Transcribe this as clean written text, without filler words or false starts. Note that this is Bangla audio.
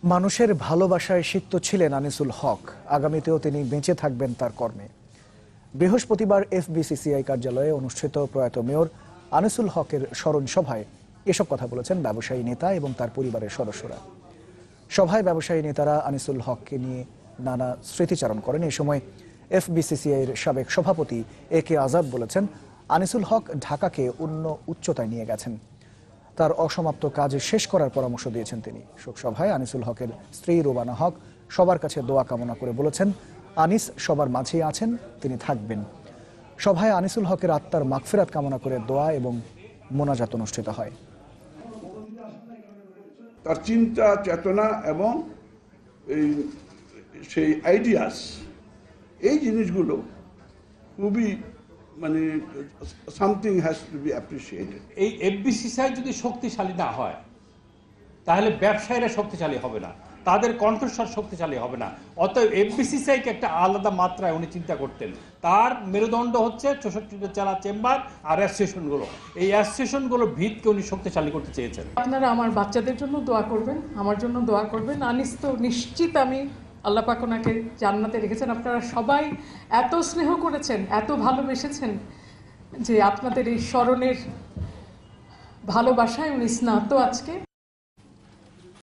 মানুষের ভালোবাসায় সিক্ত ছিলেন আনিসুল হক। আগামীতেও তিনি বেঁচে থাকবেন তার কর্মে। বৃহস্পতিবার এফবিসিসিআই কার্যালয়ে অনুষ্ঠিত প্রয়াত মেয়র আনিসুল হকের স্মরণ সভায় এসব কথা বলেছেন ব্যবসায়ী নেতা এবং তার পরিবারের সদস্যরা। সভায় ব্যবসায়ী নেতারা আনিসুল হককে নিয়ে নানা স্মৃতিচারণ করেন। এই সময় এফবিসিসিআইয়ের সাবেক সভাপতি AK আজাদ বলেছেন, আনিসুল হক ঢাকাকে অন্য উচ্চতায় নিয়ে গেছেন। তার অসমাপ্ত কাজ শেষ করার পরামর্শ দিয়েছেন তিনি। শোকসভায় আনিসুল হকের স্ত্রী রুবানা হক সবার কাছে দোয়া কামনা করে বলেছেন, আনিস সবার মাঝেই আছেন, তিনি থাকবেন। সভায় আনিসুল হকের আত্মার মাগফিরাত কামনা করে দোয়া এবং মোনাজাত অনুষ্ঠিত হয়। তার চিন্তা চেতনা এবং সেই আইডিয়াস, এই জিনিসগুলো খুবই something has to B appreciated. এই এফবিসিসিআই যদি শক্তিশালী না হয় তাহলে ব্যবসায়ীরা শক্তিশালী হবে না, তাদের কণ্ঠস্বর শক্তিশালী হবে না। অতএব এফবিসিসিআইকে একটা আলাদা মাত্রায় উনি চিন্তা করতেন। তার মেরুদণ্ড হচ্ছে 64টা জেলা চেম্বার আর অ্যাসোসিয়েশনগুলো। এই অ্যাসোসিয়েশনগুলো ভিতকে উনি শক্তিশালী করতে চেয়েছেন। আপনারা আমার বাচ্চাদের জন্য দোয়া করবেন, আমার জন্য দোয়া করবেন। আনিস তো নিশ্চিত, আমি আল্লাহ পাক ওনাকে জান্নাতে রেখেছেন। আপনারা সবাই এত স্নেহ করেছেন, এত ভালোবেসেছেন যে আপনাদের এই স্মরণের ভালোবাসায় উনি স্নাত আজকে।